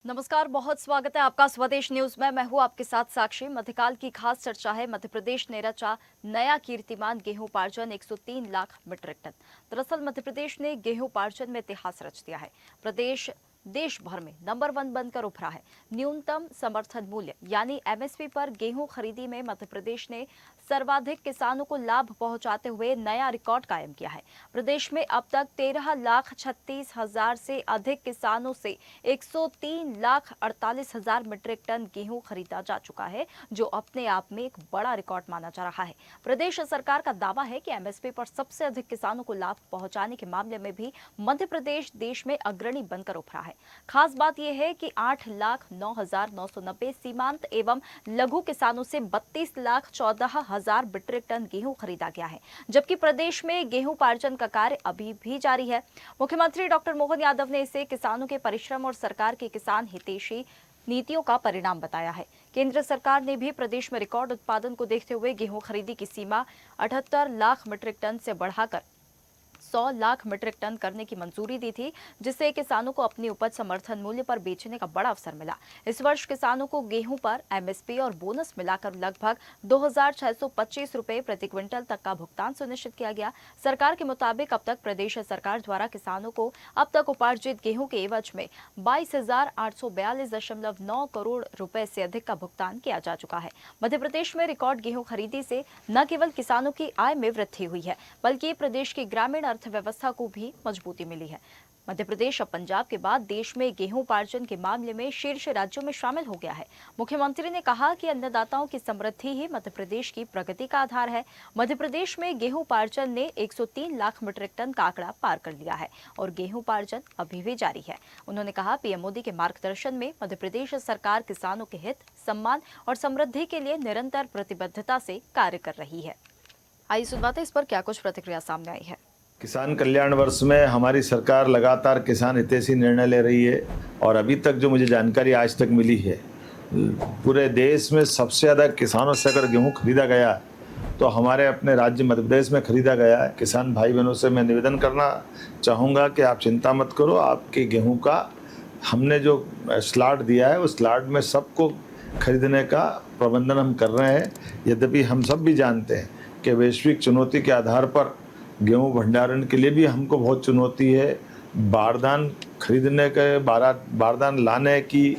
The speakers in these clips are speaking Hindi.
नमस्कार, बहुत स्वागत है आपका स्वदेश न्यूज में। मैं हूं आपके साथ साक्षी। मध्यकाल की खास चर्चा है, मध्य प्रदेश ने रचा नया कीर्तिमान, गेहूं पार्जन 103 लाख मीट्रिक टन। दरअसल मध्य प्रदेश ने गेहूं पार्जन में इतिहास रच दिया है। प्रदेश देश भर में नंबर 1 बनकर उभरा है। न्यूनतम समर्थन मूल्य यानी एमएसपी पर गेहूं खरीदी में मध्य प्रदेश ने सर्वाधिक किसानों को लाभ पहुंचाते हुए नया रिकॉर्ड कायम किया है। प्रदेश में अब तक 13,36,000 से अधिक किसानों से 103,48,000 मीट्रिक टन गेहूं खरीदा जा चुका है, जो अपने आप में एक बड़ा रिकॉर्ड माना जा रहा है। प्रदेश सरकार का दावा है कि एमएसपी पर सबसे अधिक किसानों को लाभ पहुंचाने के मामले में भी मध्य प्रदेश देश में अग्रणी बनकर उभरा है। खास बात यह है कि 8,09,990 सीमांत एवं लघु किसानों से 32,14,000 मीट्रिक टन गेहूं खरीदा गया है, जबकि प्रदेश में गेहूं पार्जन का कार्य अभी भी जारी है। मुख्यमंत्री डॉक्टर मोहन यादव ने इसे किसानों के परिश्रम और सरकार के किसान हितैषी नीतियों का परिणाम बताया है। केंद्र सरकार ने भी प्रदेश में रिकॉर्ड उत्पादन को देखते हुए गेहूं खरीदी की सीमा 78 लाख मीट्रिक टन से बढ़ाकर 100 लाख मीट्रिक टन करने की मंजूरी दी थी, जिससे किसानों को अपनी उपज समर्थन मूल्य पर बेचने का बड़ा अवसर मिला। इस वर्ष किसानों को गेहूं पर एमएसपी और बोनस मिलाकर लगभग 2,625 रुपए प्रति क्विंटल तक का भुगतान सुनिश्चित किया गया। सरकार के मुताबिक अब तक प्रदेश सरकार द्वारा किसानों को अब तक उपार्जित गेहूं के एवज में 22,842.9 करोड़ रुपए से अधिक का भुगतान किया जा चुका है। मध्य प्रदेश में रिकॉर्ड गेहूं खरीदी से न केवल किसानों की आय में वृद्धि हुई है, बल्कि प्रदेश की ग्रामीण अर्थव्यवस्था को भी मजबूती मिली है। मध्य प्रदेश अब पंजाब के बाद देश में गेहूं पार्जन के मामले में शीर्ष राज्यों में शामिल हो गया है। मुख्यमंत्री ने कहा कि अन्नदाताओं की समृद्धि ही मध्य प्रदेश की प्रगति का आधार है। मध्य प्रदेश में गेहूं पार्जन ने 103 लाख मीट्रिक टन का आंकड़ा पार कर लिया है और गेहूं पार्जन अभी भी जारी है। उन्होंने कहा, पीएम मोदी के मार्गदर्शन में मध्य प्रदेश सरकार किसानों के हित, सम्मान और समृद्धि के लिए निरंतर प्रतिबद्धता से कार्य कर रही है। आइए सुनवाते इस पर क्या कुछ प्रतिक्रिया सामने आई है। किसान कल्याण वर्ष में हमारी सरकार लगातार किसान हितैषी निर्णय ले रही है और अभी तक जो मुझे जानकारी आज तक मिली है, पूरे देश में सबसे ज़्यादा किसानों से अगर गेहूं खरीदा गया तो हमारे अपने राज्य मध्य प्रदेश में खरीदा गया है। किसान भाई बहनों से मैं निवेदन करना चाहूँगा कि आप चिंता मत करो, आपके गेहूँ का हमने जो स्लॉट दिया है उस स्लॉट में सबको खरीदने का प्रबंधन हम कर रहे हैं। यद्यपि हम सब भी जानते हैं कि वैश्विक चुनौती के आधार पर गेहूं भंडारण के लिए भी हमको बहुत चुनौती है। बारदान खरीदने के बारदान लाने की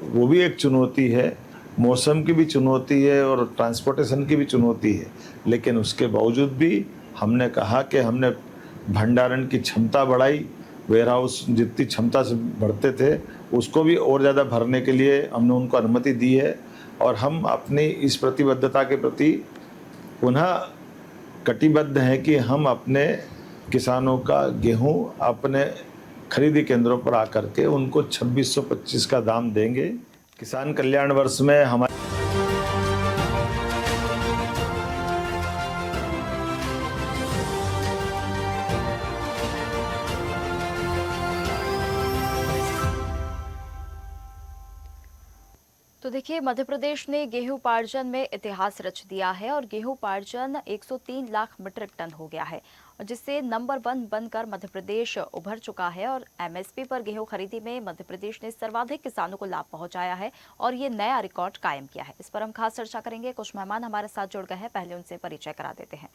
वो भी एक चुनौती है, मौसम की भी चुनौती है और ट्रांसपोर्टेशन की भी चुनौती है। लेकिन उसके बावजूद भी हमने कहा कि हमने भंडारण की क्षमता बढ़ाई, वेयर हाउस जितनी क्षमता से भरते थे उसको भी और ज़्यादा भरने के लिए हमने उनको अनुमति दी है और हम अपनी इस प्रतिबद्धता के प्रति पुनः कटिबद्ध हैं कि हम अपने किसानों का गेहूं अपने खरीदी केंद्रों पर आकर के उनको 2625 का दाम देंगे। किसान कल्याण वर्ष में हमारे तो देखिए, मध्य प्रदेश ने गेहूं पार्जन में इतिहास रच दिया है और गेहूं पार्जन 103 लाख मीट्रिक टन हो गया है, जिससे नंबर 1 बनकर मध्य प्रदेश उभर चुका है। और एमएसपी पर गेहूं खरीदी में मध्य प्रदेश ने सर्वाधिक किसानों को लाभ पहुंचाया है और ये नया रिकॉर्ड कायम किया है। इस पर हम खास चर्चा करेंगे। कुछ मेहमान हमारे साथ जुड़ गए हैं, पहले उनसे परिचय करा देते हैं।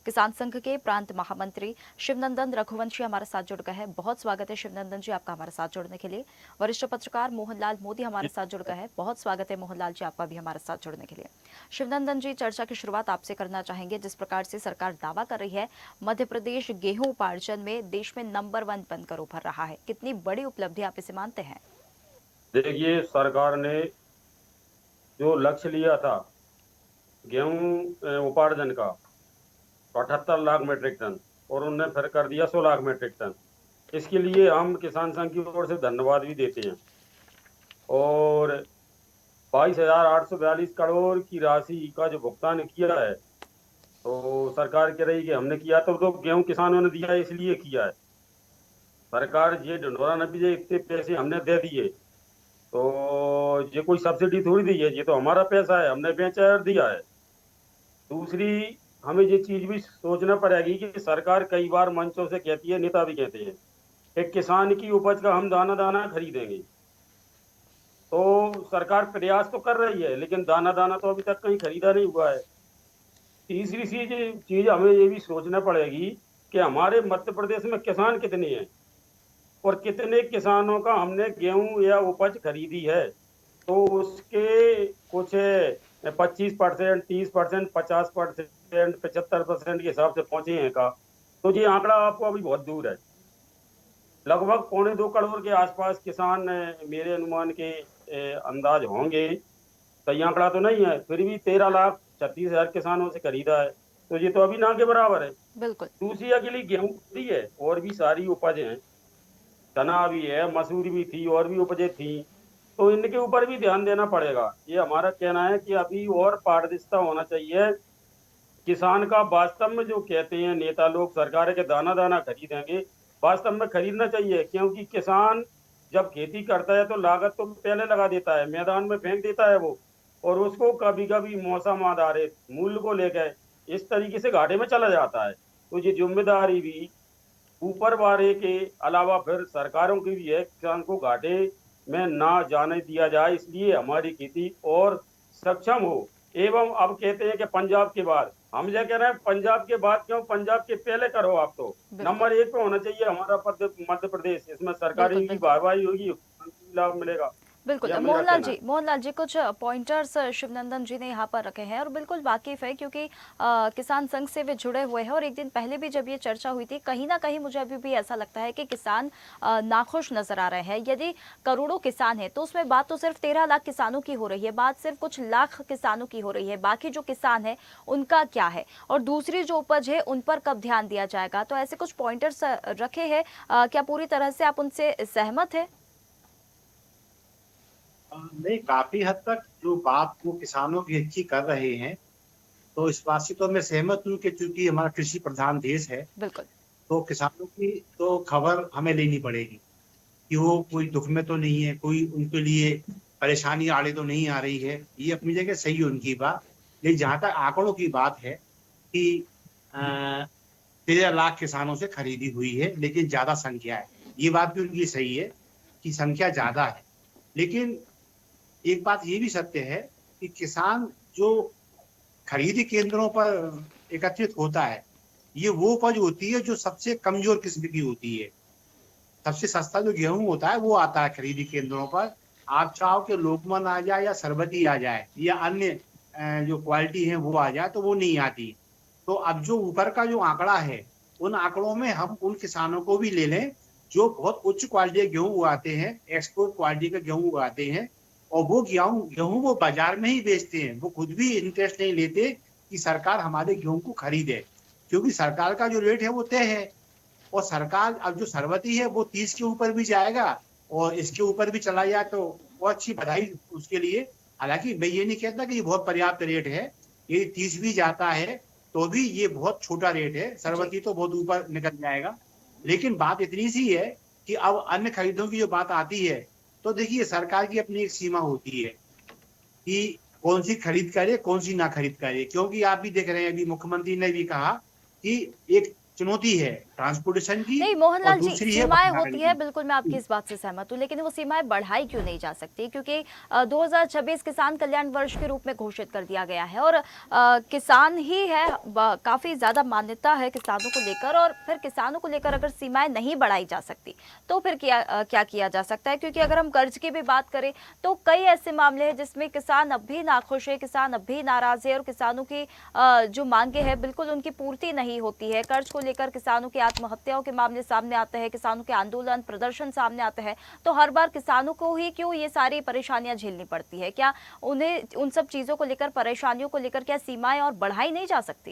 किसान संघ के प्रांत महामंत्री शिवनंदन रघुवंशी हमारे साथ जुड़ गए हैं। बहुत स्वागत है शिवनंदन जी आपका हमारे साथ जुड़ने के लिए। वरिष्ठ पत्रकार मोहनलाल मोदी हमारे साथ जुड़ गए हैं। बहुत स्वागत है मोहनलाल जी आपका भी हमारे साथ जुड़ने के लिए। शिवनंदन जी, चर्चा की शुरुआत आपसे करना चाहेंगे। जिस प्रकार से सरकार दावा कर रही है मध्य प्रदेश गेहूं उपार्जन में देश में नंबर 1 बनकर उभर रहा है, कितनी बड़ी उपलब्धि आप इसे मानते हैं? देखिए, सरकार ने जो लक्ष्य लिया था गेहूं उपार्जन का 78 लाख मीट्रिक टन और उनने फिर कर दिया 100 लाख मीट्रिक टन। इसके लिए हम किसान संघ की ओर से धन्यवाद भी देते हैं। और 22,842 करोड़ की राशि का जो भुगतान किया है, तो सरकार कह रही कि हमने किया तो गेहूं किसानों ने दिया है इसलिए किया है। सरकार ये ढिंढोरा न पीछे इतने पैसे हमने दे दिए, तो ये कोई सब्सिडी थोड़ी दी है, ये तो हमारा पैसा है, हमने बेचा है और दिया है। दूसरी, हमें ये चीज भी सोचना पड़ेगी कि सरकार कई बार मंचों से कहती है, नेता भी कहते हैं कि किसान की उपज का हम दाना दाना खरीदेंगे, तो सरकार प्रयास तो कर रही है, लेकिन दाना दाना तो अभी तक कहीं खरीदा नहीं हुआ है। तीसरी चीज हमें ये भी सोचना पड़ेगी कि हमारे मध्य प्रदेश में किसान कितने हैं और कितने किसानों का हमने गेहूं या उपज खरीदी है। तो उसके कुछ 25%, 30%, 50%, 75% के हिसाब से पहुंचे हैं का। तो ये आंकड़ा आपको अभी बहुत दूर है। लगभग 2.25 करोड़ के आसपास किसान मेरे अनुमान के अंदाज होंगे। सही आंकड़ा तो नहीं है, फिर भी 13,36,000 किसानों से खरीदा है, तो ये तो अभी ना के बराबर है। बिल्कुल। दूसरी अकेली गेहूं भी है, और भी सारी उपज हैं, चना भी है, मसूरी भी थी, और भी उपजें थी। तो इनके ऊपर भी ध्यान देना पड़ेगा। ये हमारा कहना है कि अभी और पारदर्शिता होना चाहिए। किसान का वास्तव में जो कहते हैं नेता लोग सरकार के दाना दाना खरीदेंगे, वास्तव में खरीदना चाहिए, क्योंकि किसान जब खेती करता है तो लागत तो पहले लगा देता है, मैदान में फेंक देता है वो, और उसको कभी कभी मौसम आधारित मूल्य को लेकर इस तरीके से घाटे में चला जाता है। तो ये जिम्मेदारी भी ऊपर वाले के अलावा फिर सरकारों की भी है, किसान को घाटे में ना जाने दिया जाए, इसलिए हमारी खेती और सक्षम हो। एवं अब कहते हैं कि पंजाब के बाद, हम ये कह रहे हैं पंजाब के बाद क्यों, पंजाब के पहले करो। आप तो बिल्कुल नंबर 1 पे होना चाहिए हमारा मध्य प्रदेश। इसमें सरकारी बिल्कुल भी बिल्कुल वाहवाही होगी, लाभ मिलेगा। बिल्कुल। यह मेरा मोहनलाल कहना है। जी, मोहनलाल जी, कुछ पॉइंटर्स शिवनंदन जी ने यहाँ पर रखे हैं और बिल्कुल वाकिफ है, क्योंकि किसान संघ से वे जुड़े हुए हैं। और एक दिन पहले भी जब ये चर्चा हुई थी, कहीं ना कहीं मुझे अभी भी ऐसा लगता है कि किसान नाखुश नजर आ रहे हैं। यदि करोड़ों किसान हैं तो उसमें बात तो सिर्फ 13 लाख किसानों की हो रही है, बात सिर्फ कुछ लाख किसानों की हो रही है। बाकी जो किसान है उनका क्या है, और दूसरी जो उपज है उन पर कब ध्यान दिया जाएगा? तो ऐसे कुछ पॉइंटर्स रखे हैं, क्या पूरी तरह से आप उनसे सहमत है? नहीं, काफी हद तक जो बात वो किसानों की हित की कर रहे हैं, तो इस बात से तो मैं सहमत हूँ कि चूंकि हमारा कृषि प्रधान देश है, बिल्कुल तो किसानों की तो खबर हमें लेनी पड़ेगी कि वो कोई दुख में तो नहीं है, कोई उनके लिए परेशानी आड़े तो नहीं आ रही है। ये अपनी जगह सही है उनकी बात। लेकिन जहाँ तक आंकड़ों की बात है कि 13 लाख किसानों से खरीदी हुई है, लेकिन ज्यादा संख्या है, ये बात भी उनकी सही है कि संख्या ज्यादा है। लेकिन एक बात ये भी सत्य है कि किसान जो खरीदी केंद्रों पर एकत्रित होता है, ये वो उपज होती है जो सबसे कमजोर किस्म की होती है। सबसे सस्ता जो गेहूं होता है वो आता है खरीदी केंद्रों पर। आप चाहो कि लोकमन आ जाए या सरबती आ जाए या अन्य जो क्वालिटी है वो आ जाए, तो वो नहीं आती। तो अब जो ऊपर का जो आंकड़ा है, उन आंकड़ों में हम उन किसानों को भी ले लें जो बहुत उच्च क्वालिटी के गेहूं उगाते हैं, एक्सपोर्ट क्वालिटी का गेहूं उगाते हैं, और वो गेहूं वो बाजार में ही बेचते हैं। वो खुद भी इंटरेस्ट नहीं लेते कि सरकार हमारे गेहूं को खरीदे, क्योंकि सरकार का जो रेट है वो तय है। और सरकार अब जो सरबती है वो 30 के ऊपर भी जाएगा, और इसके ऊपर भी चला जाए तो वो अच्छी बधाई उसके लिए। हालांकि मैं ये नहीं कहता कि ये बहुत पर्याप्त रेट है, ये 30 भी जाता है तो भी ये बहुत छोटा रेट है, सरबती तो बहुत ऊपर निकल जाएगा। लेकिन बात इतनी सी है कि अब अन्य खरीदों की जो बात आती है, तो देखिए सरकार की अपनी एक सीमा होती है कि कौन सी खरीद करे, कौन सी ना खरीद करे। क्योंकि आप भी देख रहे हैं, अभी मुख्यमंत्री ने भी कहा कि एक चुनौती है ट्रांसपोर्टेशन की, नहीं और मोहनलाल जी, दूसरी है सीमाएं भंडारण होती है, की। बिल्कुल मैं आपकी इस बात से सहमत हूँ, लेकिन वो सीमाएं बढ़ाई क्यों नहीं जा सकती? क्योंकि 2026 किसान कल्याण वर्ष के रूप में घोषित कर दिया गया है, और किसान ही है, काफी ज्यादा मान्यता है किसानों को लेकर, और फिर किसानों को लेकर अगर सीमाएं नहीं बढ़ाई जा सकती तो फिर क्या किया जा सकता है? क्योंकि अगर हम कर्ज की भी बात करें तो कई ऐसे मामले हैं जिसमें किसान अब भी नाखुश है, किसान अब भी नाराज है, और किसानों की जो मांगे हैं बिल्कुल उनकी पूर्ति नहीं होती है। कर्ज को लेकर किसानों की आत्महत्याओं के मामले सामने आते हैं, किसानों के आंदोलन प्रदर्शन सामने आते हैं, तो हर बार किसानों को ही क्यों ये सारी परेशानियां झेलनी पड़ती है? क्या उन्हें उन सब चीजों को लेकर, परेशानियों को लेकर क्या सीमाएं और बढ़ाई नहीं जा सकती?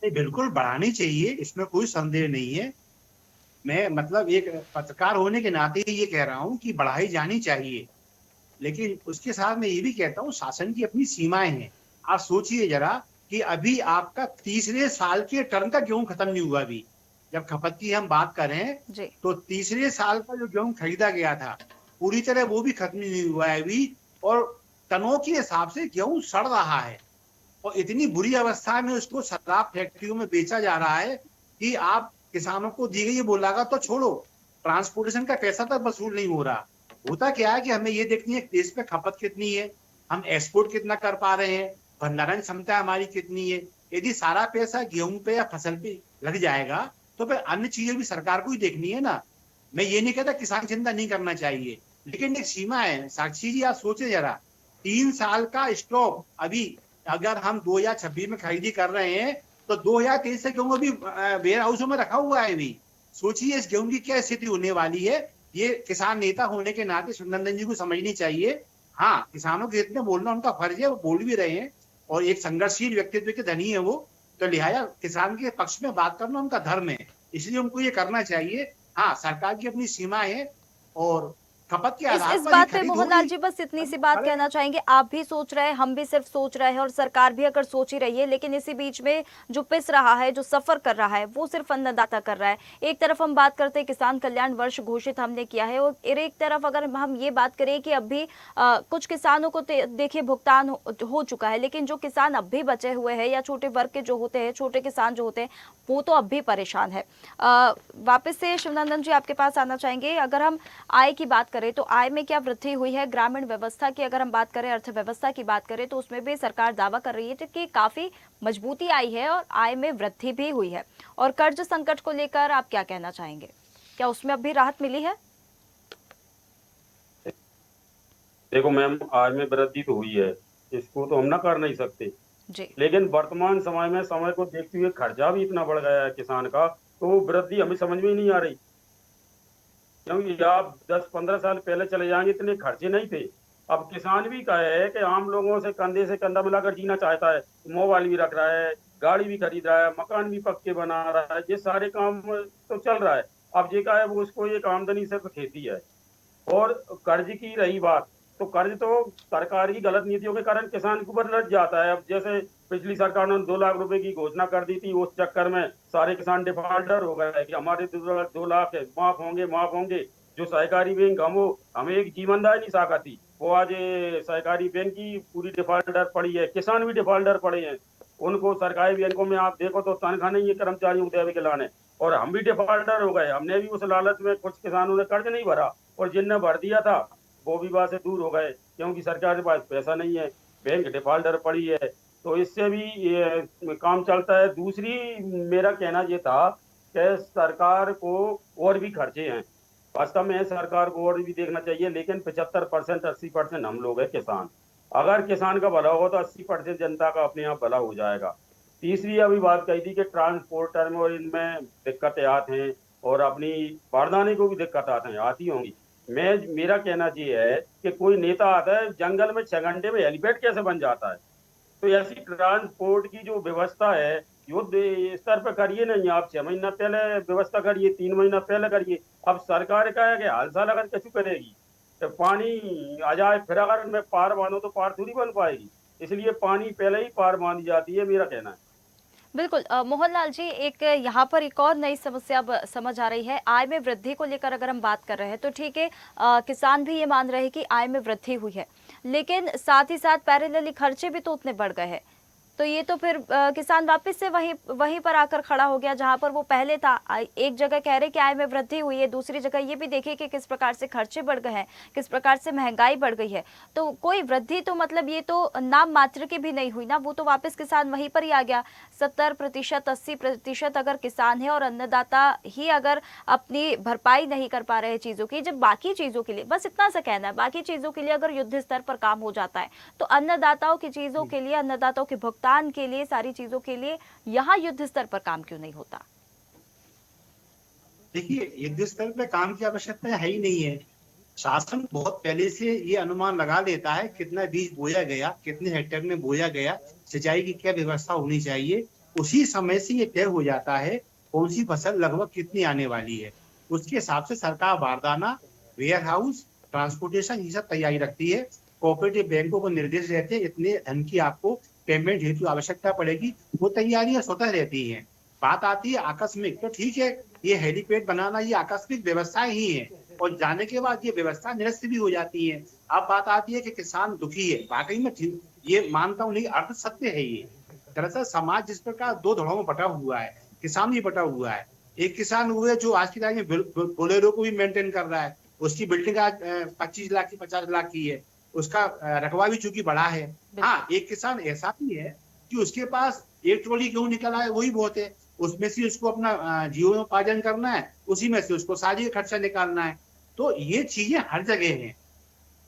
नहीं, बिल्कुल बढ़ानी चाहिए, इसमें कोई संदेह नहीं है। मैं मतलब एक पत्रकार होने के नाते ये कह रहा हूँ कि बढ़ाई जानी चाहिए, लेकिन उसके साथ मैं ये भी कहता हूँ शासन की अपनी सीमाएं हैं। आप सोचिए जरा कि अभी आपका तीसरे साल के टर्म का गेहूं खत्म नहीं हुआ। अभी जब खपत की हम बात करें जी तो तीसरे साल का जो गेहूं खरीदा गया था पूरी तरह वो भी खत्म नहीं हुआ है अभी, और टनों के हिसाब से गेहूं सड़ रहा है, और इतनी बुरी अवस्था में उसको शराब फैक्ट्रियों में बेचा जा रहा है कि आप किसानों को दी गई ये बोलागा तो छोड़ो, ट्रांसपोर्टेशन का पैसा तक वसूल नहीं हो रहा। होता क्या है कि हमें ये देखनी है देश में खपत कितनी है, हम एक्सपोर्ट कितना कर पा रहे हैं, भंडारण क्षमता हमारी कितनी है। यदि सारा पैसा गेहूं पे या फसल पे लग जाएगा तो फिर अन्य चीजें भी सरकार को ही देखनी है ना। मैं ये नहीं कहता किसान चिंता नहीं करना चाहिए, लेकिन एक सीमा है। साक्षी जी आप सोचे जरा, 3 साल का स्टॉक अभी अगर हम 2026 में खरीदी कर रहे हैं तो 2023 से गेहूं अभी वेयर हाउसों में रखा हुआ है अभी। सोचिए इस गेहूं की क्या स्थिति होने वाली है। ये किसान नेता होने के नाते सुनंदन जी को समझनी चाहिए। हाँ, किसानों के हित में बोलना उनका फर्ज है, वो बोल भी रहे हैं और एक संघर्षशील व्यक्तित्व के धनी है वो, तो लिहाजा किसान के पक्ष में बात करना उनका धर्म है, इसलिए उनको ये करना चाहिए। हाँ, सरकार की अपनी सीमा है और खपत के आधार इस पर बात पे मोहनलाल जी बस इतनी सी बात कहना चाहेंगे, आप भी सोच रहे हैं, हम भी सिर्फ सोच रहे हैं और सरकार भी अगर सोच ही रही है, लेकिन इसी बीच में जो पिस रहा है, जो सफर कर रहा है, वो सिर्फ अन्नदाता कर रहा है। एक तरफ हम बात करते हैं किसान कल्याण वर्ष घोषित हमने किया है और एक तरफ अगर हम ये बात करें कि अब भी कुछ किसानों को देखिए भुगतान हो चुका है, लेकिन जो किसान अब भी बचे हुए हैं या छोटे वर्ग के जो होते हैं, छोटे किसान जो होते हैं, वो तो अब भी परेशान है। वापस से शिवनंदन जी आपके पास आना चाहेंगे। अगर हम आय की बात करें तो आय में क्या वृद्धि हुई है? ग्रामीण व्यवस्था की अगर हम बात करें, अर्थव्यवस्था की बात करें, तो उसमें भी सरकार दावा कर रही है कि काफी मजबूती आई है और आय में वृद्धि भी हुई है। और कर्ज संकट को लेकर आप क्या कहना चाहेंगे? क्या उसमें अब भी राहत मिली है? देखो मैम, आज में वृद्धि तो हुई है, इसको तो हम ना कर नहीं सकते जी। लेकिन वर्तमान समय में समय को देखते हुए खर्चा भी इतना बढ़ गया है किसान का, तो वो वृद्धि हमें समझ में ही नहीं आ रही। क्योंकि आप 10-15 साल पहले चले जाएंगे इतने खर्चे नहीं थे। अब किसान भी कहे है कि आम लोगों से कंधा मिलाकर जीना चाहता है, मोबाइल भी रख रहा है, गाड़ी भी खरीद रहा है, मकान भी पक्के बना रहा है, ये सारे काम तो चल रहा है। अब ये का है वो उसको एक आमदनी सिर्फ खेती है। और कर्ज की रही बात, तो कर्ज तो सरकार की गलत नीतियों के कारण किसान के ऊपर लग जाता है। अब जैसे पिछली सरकार ने 2 लाख रुपए की घोषणा कर दी थी, उस चक्कर में सारे किसान डिफॉल्टर हो गए कि हमारे 2 लाख माफ होंगे। जो सहकारी बैंक हमें एक जीवनदायिनी शाखा थी, वो आज सहकारी बैंक की पूरी डिफॉल्टर पड़ी है, किसान भी डिफॉल्टर पड़े हैं। उनको सरकारी बैंकों में आप देखो तो तनख्वाह नहीं है कर्मचारियों को देवे के लाने, और हम भी डिफॉल्टर हो गए। हमने भी उस लालच में कुछ किसानों ने कर्ज नहीं भरा, और जिनने भर दिया था वो भी बात से दूर हो गए, क्योंकि सरकार के पास पैसा नहीं है, बैंक डिफॉल्टर पड़ी है। तो इससे भी ये काम चलता है। दूसरी मेरा कहना ये था कि सरकार को और भी खर्चे हैं, वास्तव में सरकार को और भी देखना चाहिए, लेकिन 75% 80% हम लोग हैं किसान। अगर किसान का भला होगा तो 80% जनता का अपने आप भला हो जाएगा। तीसरी अभी बात कही थी कि ट्रांसपोर्टर में और इनमें दिक्कतें आती हैं, और अपनी बारदाने को भी दिक्कत आती होंगी। मेरा कहना ये है कि कोई नेता आता है जंगल में 6 घंटे में हेलीपैड कैसे बन जाता है। तो ऐसी ट्रांसपोर्ट की जो व्यवस्था है युद्ध स्तर पर करिए नहीं, आप 6 महीना पहले व्यवस्था करिए, 3 महीना पहले करिए। अब सरकार का है कि हाल साल अगर कैसे करेगी, तो पानी आ जाए फिर अगर मैं पार बांधो तो पार थोड़ी बन पाएगी, इसलिए पानी पहले ही पार बांधी जाती है, मेरा कहना है। बिल्कुल मोहनलाल जी, एक यहाँ पर एक और नई समस्या अब समझ आ रही है। आय में वृद्धि को लेकर अगर हम बात कर रहे हैं तो ठीक है, किसान भी ये मान रहे हैं कि आय में वृद्धि हुई है, लेकिन साथ ही साथ पैरेलली खर्चे भी तो उतने बढ़ गए हैं। तो ये तो फिर किसान वापस से वहीं पर आकर खड़ा हो गया जहां पर वो पहले था। एक जगह कह रहे कि आय में वृद्धि हुई है, दूसरी जगह ये भी देखिए कि किस प्रकार से खर्चे बढ़ गए हैं, किस प्रकार से महंगाई बढ़ गई है। तो कोई वृद्धि तो मतलब ये तो नाम मात्र की भी नहीं हुई ना, वो तो वापस किसान वहीं पर ही आ गया। 70% 80% अगर किसान है और अन्नदाता ही अगर अपनी भरपाई नहीं कर पा रहे चीजों की, जब बाकी चीजों के लिए, बस इतना सा कहना है, बाकी चीजों के लिए अगर युद्ध स्तर पर काम हो जाता है, तो अन्नदाताओं की चीजों के लिए, अन्नदाताओं के भुगतान के लिए, सारी चीजों के लिए यहाँ युद्ध स्तर पर काम क्यों नहीं होता? देखिए, युद्ध स्तर पे काम की आवश्यकता है ही नहीं है। शासन बहुत पहले से ये अनुमान लगा लेता है कितना बीज बोया गया, कितने हेक्टेयर में बोया गया, सिंचाई की क्या व्यवस्था होनी चाहिए। उसी समय से ये तय हो जाता है कौन सी फसल लगभग कितनी आने वाली है। उसके हिसाब से सरकार बारदाना, वेयर हाउस, ट्रांसपोर्टेशन ये सब तैयारी रखती है। कोऑपरेटिव बैंकों को निर्देश रहते हैं इतने धन की आपको पेमेंट हेतु आवश्यकता पड़ेगी, वो तैयारियां स्वतः रहती हैं। बात आती है आकस्मिक, तो ठीक है, ये हेलीपैड बनाना ये आकस्मिक व्यवस्थाएं ही है, और जाने के बाद ये व्यवस्था निरस्त भी हो जाती है। अब बात आती है कि किसान दुखी है, वाकई में ये मानता हूँ, नहीं अर्थ सत्य है ये। दरअसल समाज जिस प्रकार 2 धड़ों में बटा हुआ है, किसान भी बटा हुआ है। एक किसान वो है जो आज की तारीख में बोलेरो को भी मेंटेन कर रहा है, उसकी बिल्डिंग आज 25 लाख की 50 लाख की है, उसका रकबा भी चूंकि बड़ा है। हाँ, एक किसान ऐसा भी है कि उसके पास एक ट्रॉली गेहूं निकल आए वही बहुत है, उसमें से उसको अपना जीवनोपार्जन करना है, उसी में से उसको शादी का खर्चा निकालना है। तो ये चीजें हर जगह हैं,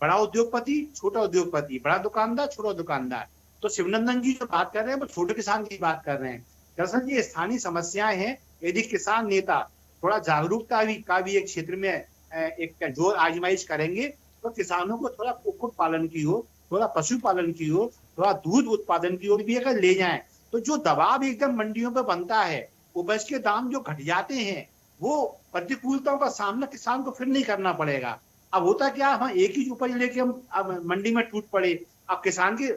बड़ा उद्योगपति, छोटा उद्योगपति, बड़ा दुकानदार, छोटा दुकानदार। तो शिवनंदन जी जो बात कर रहे हैं वो छोटे किसान की बात कर रहे हैं। दरअसल ये स्थानीय समस्याएं हैं। यदि किसान नेता थोड़ा जागरूकता का भी एक क्षेत्र में एक जोर आजमाइश करेंगे तो किसानों को थोड़ा कुक्कुट पालन की हो, थोड़ा पशुपालन की हो, थोड़ा दूध उत्पादन की ओर भी अगर ले जाएं तो जो दबाव एकदम मंडियों पर बनता है, उपज के दाम जो घट जाते हैं, वो प्रतिकूलताओं का सामना किसान को फिर नहीं करना पड़ेगा। अब होता क्या, हम एक ही उपज लेके हम अब मंडी में टूट पड़े। अब किसान के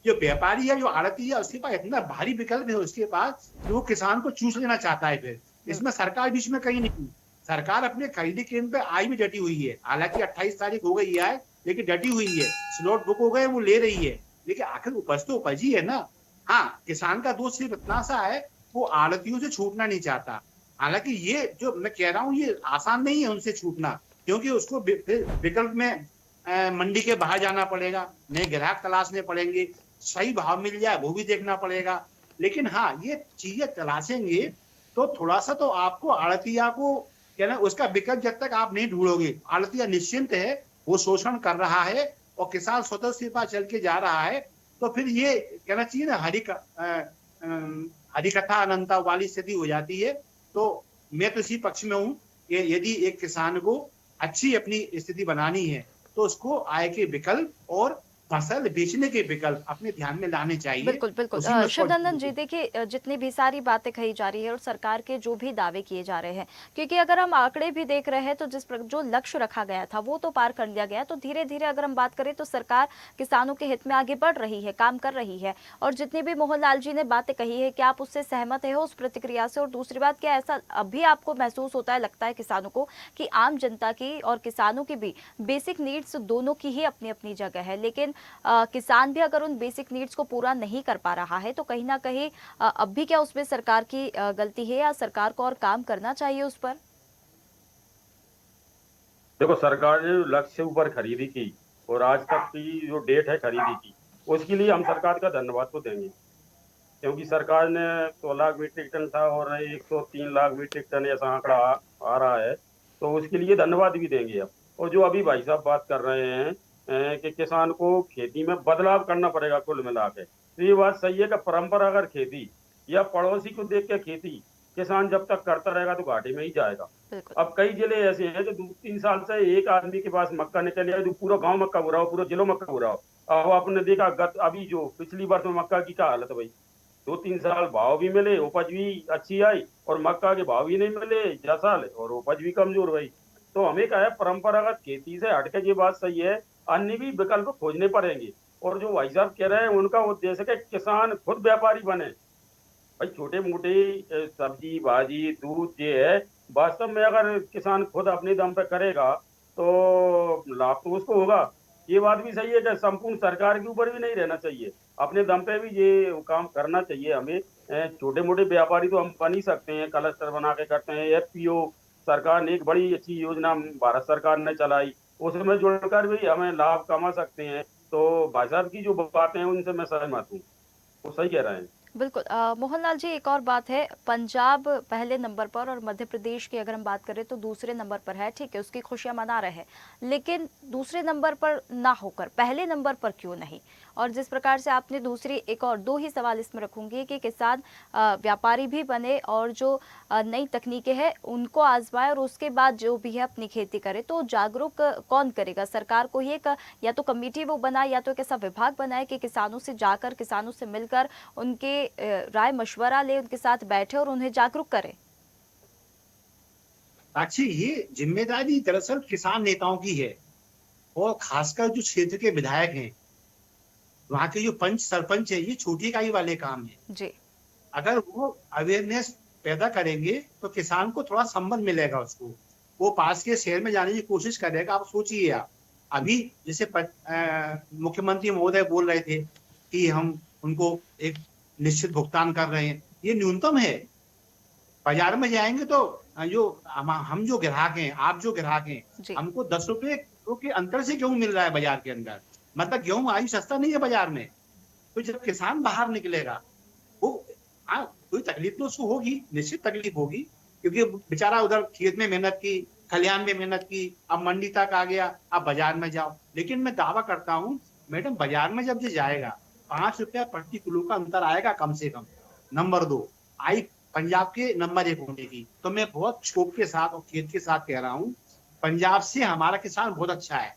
जो व्यापारी है, जो आड़ती है, उसके पास इतना भारी विकल्प है उसके पास कि वो किसान को चूस लेना चाहता है। फिर इसमें सरकार बीच में कहीं नहीं, सरकार अपने खरीदी केंद्र पे आज भी डटी हुई है। हालांकि 28 तारीख हो गई है लेकिन डटी हुई है, स्लॉट बुक हो गए, वो ले रही है, लेकिन आखिर उपज तो उपज ही है ना। हाँ, किसान का दोष सिर्फ इतना सा है, वो आड़तियों से छूटना नहीं चाहता। हालांकि ये जो मैं कह रहा हूँ ये आसान नहीं है उनसे छूटना, क्योंकि उसको विकल्प में मंडी के बाहर जाना पड़ेगा, नए ग्राहक तलाशने पड़ेंगे, सही भाव मिल जाए वो भी देखना पड़ेगा। लेकिन हाँ, ये चीजें तलाशेंगे तो थोड़ा सा तो आपको आड़तिया को कहना, उसका विकल्प जब तक आप नहीं ढूंढोगे, आड़तिया निश्चिंत है, वो शोषण कर रहा है और किसान स्वतः से पास चल के जा रहा है, तो फिर ये कहना चाहिए ना हरि कथा अनंता वाली स्थिति हो जाती है। तो मैं तो इसी पक्ष में हूँ कि यदि एक किसान को अच्छी अपनी स्थिति बनानी है तो उसको आय के विकल्प और फसल बेचने के विकल्प अपने ध्यान में लाने चाहिए। बिल्कुल बिल्कुल। उसी में शिवनंदन जी, देखिए जितनी भी सारी बातें कही जा रही है और सरकार के जो भी दावे किए जा रहे हैं, क्योंकि अगर हम आंकड़े भी देख रहे हैं तो जो लक्ष्य रखा गया था वो तो पार कर लिया गया। तो धीरे धीरे अगर हम बात करें तो सरकार किसानों के हित में आगे बढ़ रही है, काम कर रही है। और जितनी भी मोहन लाल जी ने बातें कही है, क्या आप उससे सहमत है हो उस प्रतिक्रिया से? और दूसरी बात, क्या ऐसा अभी आपको महसूस होता है, लगता है किसानों को कि आम जनता की और किसानों की भी बेसिक नीड्स दोनों की ही अपनी अपनी जगह है, लेकिन किसान भी अगर उन बेसिक नीड्स को पूरा नहीं कर पा रहा है तो कहीं ना कहीं अब भी क्या उसमें सरकार की गलती है या सरकार को और काम करना चाहिए उस पर? देखो, सरकार ने लक्ष्य ऊपर खरीदी की और आज तक की जो डेट है खरीदी की, उसके लिए हम सरकार का धन्यवाद तो देंगे, क्योंकि सरकार ने 100 लाख मीट्रिक टन था और 103 लाख मीट्रिक टन ऐसा आंकड़ा आ रहा है, तो उसके लिए धन्यवाद भी देंगे अब। और जो अभी भाई साहब बात कर रहे हैं कि किसान को खेती में बदलाव करना पड़ेगा कुल मिला के, तो ये बात सही है कि परंपरागत खेती या पड़ोसी को देख के खेती किसान जब तक करता रहेगा तो घाटे में ही जाएगा। अब कई जिले ऐसे हैं जो 2-3 साल से एक आदमी के पास मक्का निकल आया, जो पूरा गांव मक्का हो रहा हो, पूरा जिला मक्का हो रहा हो। अब आपने देखा अभी जो पिछली वर्ष में मक्का की क्या हालत है भाई, 2-3 साल भाव भी मिले, उपज भी अच्छी आई, और मक्का के भाव भी नहीं मिले 10 साल और उपज भी कमजोर भाई। तो हमें क्या है, परंपरागत खेती से हटके, ये बात सही है, अन्य भी विकल्प खोजने पड़ेंगे। और जो भाई साहब कह रहे हैं उनका उद्देश्य है कि किसान खुद व्यापारी बने। भाई छोटे मोटे सब्जी भाजी दूध ये है, वास्तव में अगर किसान खुद अपने दम पे करेगा तो लाभ तो उसको होगा। ये बात भी सही है कि संपूर्ण सरकार के ऊपर भी नहीं रहना चाहिए, अपने दम पे भी ये काम करना चाहिए हमें। छोटे मोटे व्यापारी तो हम बन ही सकते हैं, क्लस्टर बना के करते हैं। एफपीओ सरकार ने एक बड़ी अच्छी योजना भारत सरकार ने चलाई, उसमें जुड़कर भी हमें लाभ कमा सकते हैं। तो भाई साहब की जो बातें हैं उनसे मैं सहमत हूँ, वो सही कह रहे हैं। बिल्कुल। मोहनलाल जी, एक और बात है, पंजाब पहले नंबर पर और मध्य प्रदेश की अगर हम बात करें तो दूसरे नंबर पर है। ठीक है, उसकी खुशियां मना रहे हैं, लेकिन दूसरे नंबर पर ना होकर पहले नंबर पर क्यों नहीं? और जिस प्रकार से आपने दूसरी एक और दो ही सवाल इसमें रखूंगी कि किसान व्यापारी भी बने और जो नई तकनीकें हैं उनको आजमाए और उसके बाद जो भी है अपनी खेती करे, तो जागरूक कौन करेगा? सरकार को ही एक या तो कमेटी वो बनाए या तो एक ऐसा विभाग बनाए कि किसानों से जाकर, किसानों से मिलकर उनके राय मशवरा ले, उनके साथ बैठे और उन्हें जागरूक करे। साक्षी, ये जिम्मेदारी दरअसल किसान नेताओं की है, और खासकर जो क्षेत्र के विधायक हैं, वहां के जो पंच सरपंच है, ये छोटी इकाई वाले काम है जी। अगर वो अवेयरनेस पैदा करेंगे तो किसान को थोड़ा संबल मिलेगा, उसको वो पास के शहर में जाने की कोशिश करेगा। आप सोचिए, आप अभी जैसे मुख्यमंत्री महोदय बोल रहे थे कि हम उनको एक निश्चित भुगतान कर रहे हैं, ये न्यूनतम है। बाजार में जाएंगे तो जो हम जो ग्राहक हैं, आप जो ग्राहक हैं, जी। हमको 10 रुपए किलो के अंतर से गेहूं मिल रहा है बाजार के अंदर। मतलब गेहूं आज सस्ता नहीं है बाजार में। तो जब किसान बाहर निकलेगा, वो कोई तकलीफ तो उसको होगी, निश्चित तकलीफ होगी, क्योंकि बेचारा उधर खेत में मेहनत की, खलिहान में मेहनत की, अब मंडी तक आ गया, अब बाजार में जाओ। लेकिन मैं दावा करता हूँ मैडम, बाजार में जब ये जाएगा 5 रुपया प्रति किलो का अंतर आएगा कम से कम। नंबर 2 आई पंजाब के नंबर 1 होने की। तो मैं बहुत शौक के साथ और खेत के साथ कह रहा हूँ, पंजाब से हमारा किसान बहुत अच्छा है।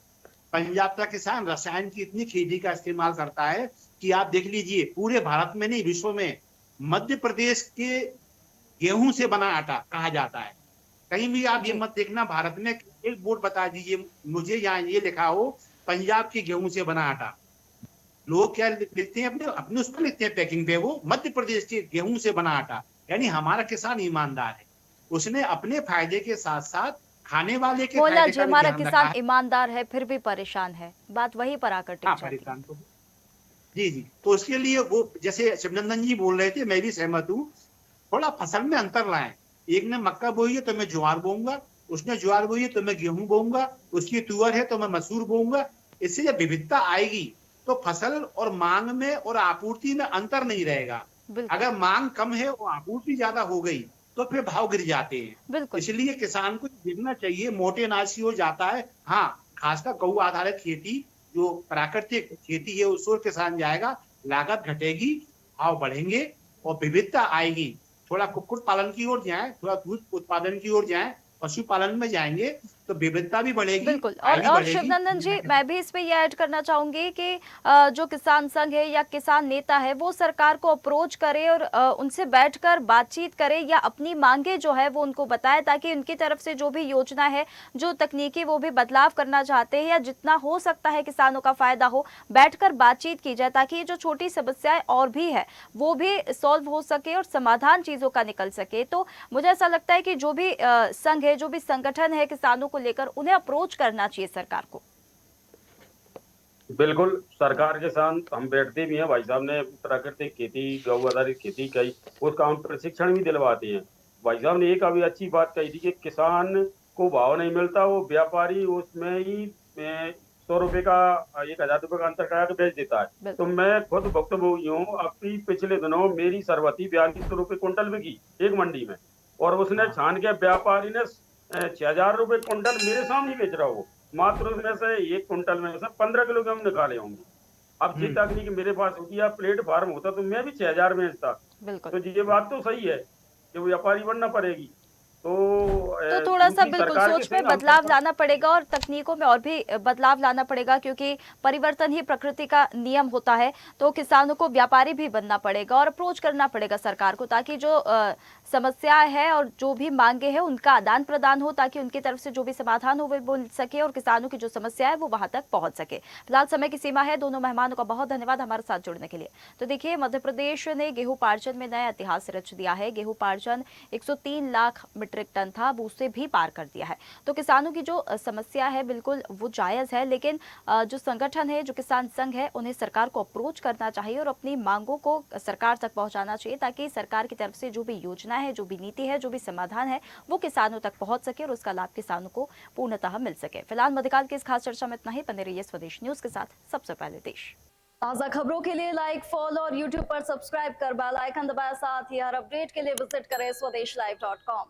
पंजाब का किसान रसायन की इतनी खेती का इस्तेमाल करता है कि आप देख लीजिए, पूरे भारत में नहीं विश्व में मध्य प्रदेश के गेहूं से बना आटा कहा जाता है। कहीं भी आप ये मत देखना, भारत में एक बोर्ड बता दीजिए मुझे यहाँ ये लिखा हो पंजाब के गेहूं से बना आटा। लोग क्या लिखते हैं, अपने अपने उस पर लिखते हैं पैकिंग पे, वो मध्य प्रदेश के गेहूं से बना आटा। यानी हमारा किसान ईमानदार है, उसने अपने फायदे के साथ साथ खाने वाले के भोला फायदे जी, का भी हमारा ध्यान रखा किसान है। ईमानदार है फिर भी परेशान है, बात वहीं पर आकर टिक हाँ, जाती है। परेशान तो जी जी। तो उसके लिए वो जैसे शिवनंदन जी बोल रहे थे, मैं भी सहमत हूँ, थोड़ा फसल में अंतर लाएं। एक ने मक्का बोई है तो मैं ज्वार बोऊंगा, उसने ज्वार बोई है तो मैं गेहूं बोऊंगा, उसकी तुअर है तो मैं मसूर बोऊंगा। इससे जब विविधता आएगी तो फसल और मांग में और आपूर्ति में अंतर नहीं रहेगा। बिल्कुल अगर मांग कम है और आपूर्ति ज्यादा हो गई तो फिर भाव गिर जाते हैं। बिल्कुल। इसलिए किसान को देखना चाहिए, मोटे अनाज की ओर जाता है। हाँ, खासकर गौ आधारित खेती, जो प्राकृतिक खेती है, उस ओर किसान जाएगा, लागत घटेगी, भाव बढ़ेंगे और विविधता आएगी। थोड़ा कुक्कुट पालन की ओर जाएं, थोड़ा दूध उत्पादन की ओर जाएं, पशुपालन में जाएंगे तो विविधता भी बढ़ेगी, बिल्कुल। आय भी और बढ़ेगी। शिवनंदन जी, मैं भी इस पे ये ऐड करना चाहूंगी कि जो किसान संघ है या किसान नेता है वो सरकार को अप्रोच करे और उनसे बैठकर बातचीत करे या अपनी मांगे जो है वो उनको बताए, ताकि उनकी तरफ से जो भी योजना है, जो तकनीकी वो भी बदलाव करना चाहते हैं या जितना हो सकता है किसानों का फायदा हो, बैठकर बातचीत की जाए, ताकि ये जो छोटी समस्याएं और भी है वो भी सॉल्व हो सके और समाधान चीजों का निकल सके। तो मुझे ऐसा लगता है कि जो भी संघ है, जो भी संगठन है किसानों को लेकर, उन्हें अप्रोच करना चाहिए सरकार को। बिल्कुल, सरकार के साथ हम बैठते भी हैं। भाई साहब ने प्राकृतिक खेती, गौ आधारित खेती कही, उसका हम प्रशिक्षण भी दिलवाते हैं। भाई साहब ने एक अभी अच्छी बात कही थी कि किसान को भाव नहीं मिलता, वो व्यापारी उसमें ही 100 रुपए का 1000 रुपए का अंतर करा के बेच देता है। तो बिल्कुल मैं खुद भुक्तभोगी हूँ। अभी पिछले दिनों मेरी सरबती 4200 रुपए क्विंटल बिकी एक मंडी में, और उसने छान के व्यापारी ने 6000 रुपए क्विंटल मेरे सामने बेच रहा हो। मात्र उसमें से एक क्विंटल में से 15 किलो गेहूं निकाले होंगे। अब ये तकनीक मेरे पास होती है, प्लेटफार्म होता तो मैं भी 6000 में बेचता। बिल्कुल। तो ये बात तो सही है कि वो व्यापारी बनना पड़ेगी। तो तो थोड़ा सा दूसरी बिल्कुल सरकार के सोच में संग हम बदलाव सब लाना पड़ेगा और तकनीकों में और भी बदलाव लाना पड़ेगा, क्योंकि परिवर्तन ही प्रकृति का नियम होता है। तो किसानों को व्यापारी भी बनना पड़ेगा और अप्रोच करना पड़ेगा सरकार को, ताकि जो समस्या है और जो भी मांगे हैं उनका आदान प्रदान हो, ताकि उनकी तरफ से जो भी समाधान हो वो मिल सके और किसानों की जो समस्या है वो वहां तक पहुंच सके। फिलहाल समय की सीमा है। दोनों मेहमानों का बहुत धन्यवाद हमारे साथ जुड़ने के लिए। तो देखिए, मध्य प्रदेश ने गेहूं पार्जन में नया इतिहास रच दिया है। गेहूं पार्जन 103 लाख मीट्रिक टन था, अब उससे भी पार कर दिया है। तो किसानों की जो समस्या है बिल्कुल वो जायज है, लेकिन जो संगठन है, जो किसान संघ है, उन्हें सरकार को अप्रोच करना चाहिए और अपनी मांगों को सरकार तक पहुंचाना चाहिए, ताकि सरकार की तरफ से जो भी योजना है, जो भी नीति है, जो भी समाधान है, वो किसानों तक पहुंच सके और उसका लाभ किसानों को पूर्णतः मिल सके। फिलहाल मध्यकाल की इस खास चर्चा में इतना ही। बने रहिए स्वदेश न्यूज के साथ, सबसे पहले देश। ताज़ा खबरों के लिए लाइक, फॉलो और यूट्यूब पर सब्सक्राइब कर बेल आइकन दबाएं। साथ ही हर अपडेट के लिए विजिट करें स्वदेशलाइव.com।